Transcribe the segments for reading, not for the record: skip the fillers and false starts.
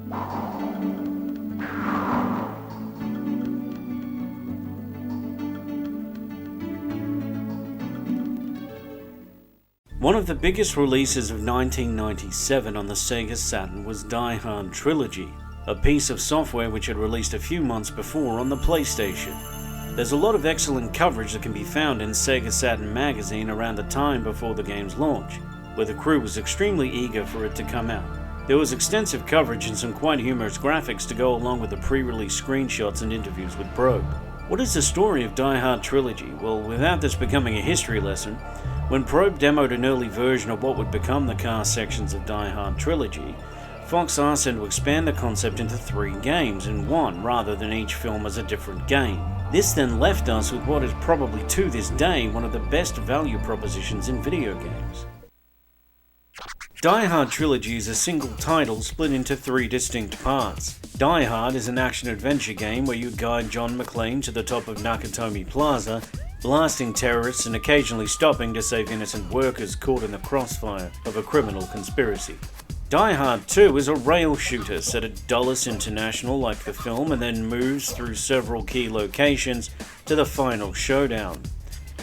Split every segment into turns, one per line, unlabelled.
One of the biggest releases of 1997 on the Sega Saturn was Die Hard Trilogy, a piece of software which had released a few months before on the PlayStation. There's a lot of excellent coverage that can be found in Sega Saturn magazine around the time before the game's launch, where the crew was extremely eager for it to come out. There was extensive coverage and some quite humorous graphics to go along with the pre-release screenshots and interviews with Probe. What is the story of Die Hard Trilogy? Well, without this becoming a history lesson, when Probe demoed an early version of what would become the car sections of Die Hard Trilogy, Fox asked them to expand the concept into 3 games in one, rather than each film as a different game. This then left us with what is probably to this day one of the best value propositions in video games. Die Hard Trilogy is a single title split into 3 distinct parts. Die Hard is an action-adventure game where you guide John McClane to the top of Nakatomi Plaza, blasting terrorists and occasionally stopping to save innocent workers caught in the crossfire of a criminal conspiracy. Die Hard 2 is a rail shooter set at Dulles International like the film and then moves through several key locations to the final showdown.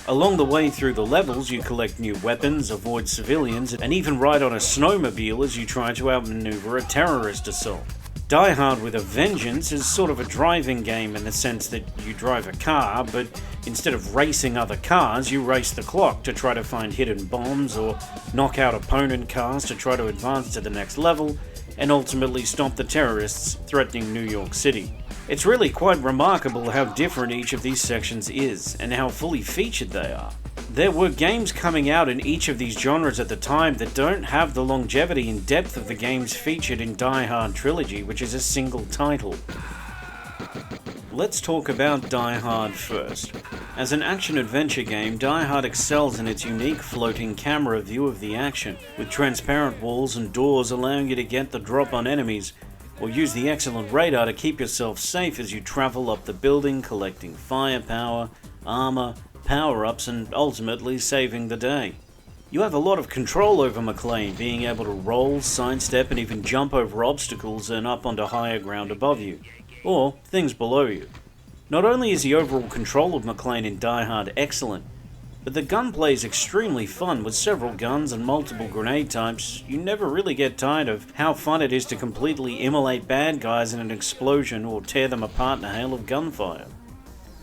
Along the way through the levels, you collect new weapons, avoid civilians, and even ride on a snowmobile as you try to outmaneuver a terrorist assault. Die Hard with a Vengeance is sort of a driving game in the sense that you drive a car, but instead of racing other cars, you race the clock to try to find hidden bombs or knock out opponent cars to try to advance to the next level, and ultimately stop the terrorists threatening New York City. It's really quite remarkable how different each of these sections is, and how fully featured they are. There were games coming out in each of these genres at the time that don't have the longevity and depth of the games featured in Die Hard Trilogy, which is a single title. Let's talk about Die Hard first. As an action-adventure game, Die Hard excels in its unique floating camera view of the action, with transparent walls and doors allowing you to get the drop on enemies, or use the excellent radar to keep yourself safe as you travel up the building, collecting firepower, armor, power-ups, and ultimately saving the day. You have a lot of control over McClane, being able to roll, sidestep, and even jump over obstacles and up onto higher ground above you, or things below you. Not only is the overall control of McClane in Die Hard excellent, but the gunplay is extremely fun with several guns and multiple grenade types. You never really get tired of how fun it is to completely immolate bad guys in an explosion or tear them apart in a hail of gunfire.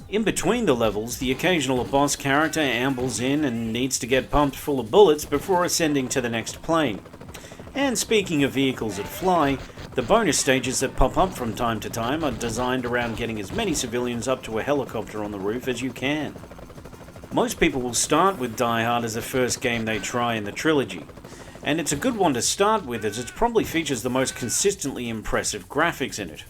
In between the levels, the occasional boss character ambles in and needs to get pumped full of bullets before ascending to the next plane. And speaking of vehicles that fly, the bonus stages that pop up from time to time are designed around getting as many civilians up to a helicopter on the roof as you can. Most people will start with Die Hard as the first game they try in the trilogy, and it's a good one to start with as it probably features the most consistently impressive graphics in it,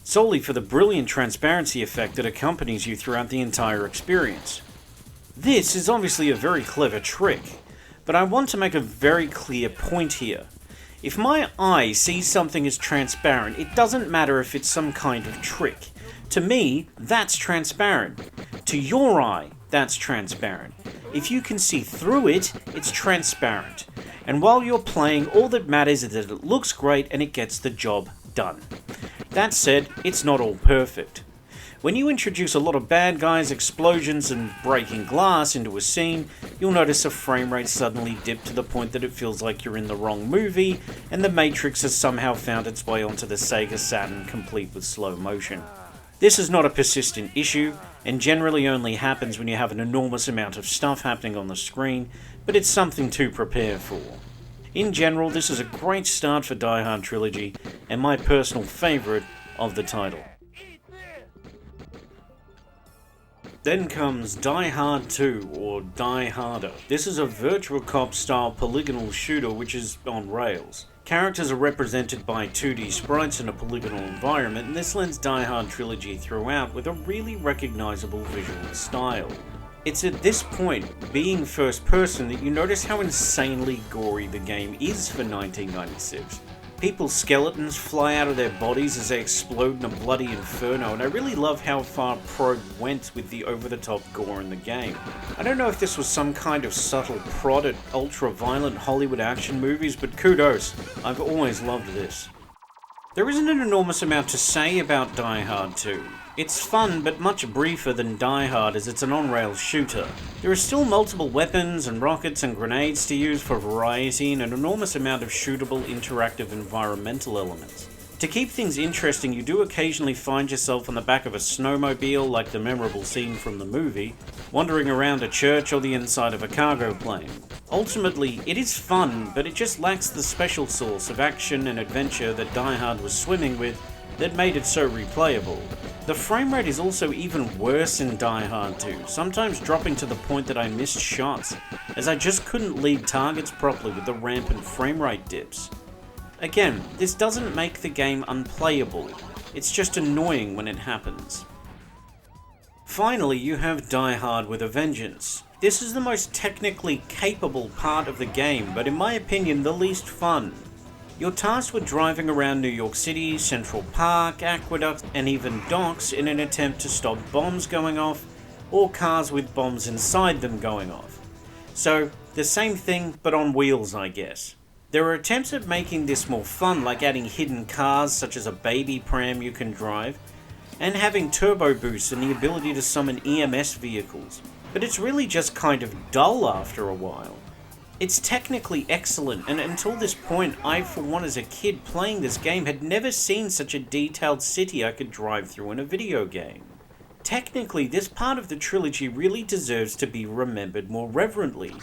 solely for the brilliant transparency effect that accompanies you throughout the entire experience. This is obviously a very clever trick, but I want to make a very clear point here. If my eye sees something as transparent, it doesn't matter if it's some kind of trick. To me, that's transparent. To your eye, that's transparent. If you can see through it, it's transparent. And while you're playing, all that matters is that it looks great and it gets the job done. That said, it's not all perfect. When you introduce a lot of bad guys, explosions, and breaking glass into a scene, you'll notice a frame rate suddenly dip to the point that it feels like you're in the wrong movie, and the Matrix has somehow found its way onto the Sega Saturn complete with slow motion. This is not a persistent issue, and generally only happens when you have an enormous amount of stuff happening on the screen, but it's something to prepare for. In general, this is a great start for Die Hard Trilogy, and my personal favourite of the title. Then comes Die Hard 2, or Die Harder. This is a Virtua Cop style polygonal shooter which is on rails. Characters are represented by 2D sprites in a polygonal environment, and this lends Die Hard Trilogy throughout with a really recognisable visual style. It's at this point, being first person, that you notice how insanely gory the game is for 1996. People's skeletons fly out of their bodies as they explode in a bloody inferno, and I really love how far Probe went with the over-the-top gore in the game. I don't know if this was some kind of subtle prod at ultra-violent Hollywood action movies, but kudos, I've always loved this. There isn't an enormous amount to say about Die Hard 2. It's fun, but much briefer than Die Hard as it's an on-rails shooter. There are still multiple weapons and rockets and grenades to use for variety and an enormous amount of shootable, interactive environmental elements. To keep things interesting, you do occasionally find yourself on the back of a snowmobile like the memorable scene from the movie, wandering around a church or the inside of a cargo plane. Ultimately, it is fun, but it just lacks the special sauce of action and adventure that Die Hard was swimming with that made it so replayable. The frame rate is also even worse in Die Hard 2, sometimes dropping to the point that I missed shots, as I just couldn't lead targets properly with the rampant frame rate dips. Again, this doesn't make the game unplayable, it's just annoying when it happens. Finally, you have Die Hard with a Vengeance. This is the most technically capable part of the game, but in my opinion the least fun. You're tasked with driving around New York City, Central Park, Aqueduct, and even docks in an attempt to stop bombs going off, or cars with bombs inside them going off. So, the same thing, but on wheels, I guess. There are attempts at making this more fun, like adding hidden cars such as a baby pram you can drive, and having turbo boosts and the ability to summon EMS vehicles. But it's really just kind of dull after a while. It's technically excellent, and until this point, I, for one as a kid playing this game, had never seen such a detailed city I could drive through in a video game. Technically, this part of the trilogy really deserves to be remembered more reverently,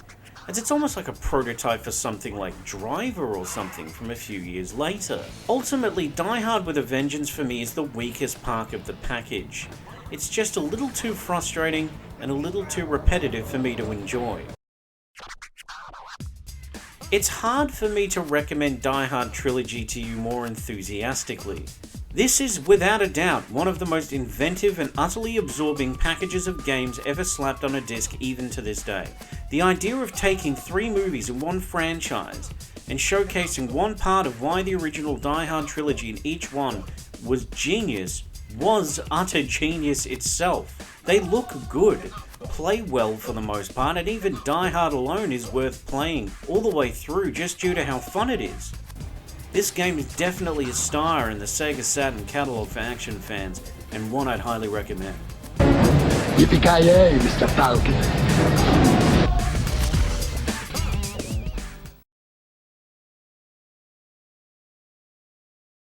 as it's almost like a prototype for something like Driver or something from a few years later. Ultimately, Die Hard with a Vengeance for me is the weakest part of the package. It's just a little too frustrating and a little too repetitive for me to enjoy. It's hard for me to recommend Die Hard Trilogy to you more enthusiastically. This is, without a doubt, one of the most inventive and utterly absorbing packages of games ever slapped on a disc even to this day. The idea of taking 3 movies in one franchise and showcasing one part of why the original Die Hard trilogy in each one was genius was utter genius itself. They look good, play well for the most part, and even Die Hard alone is worth playing all the way through just due to how fun it is. This game is definitely a star in the Sega Saturn catalog for action fans, and one I'd highly recommend.
Yippee-ki-yay, Mr. Falcon.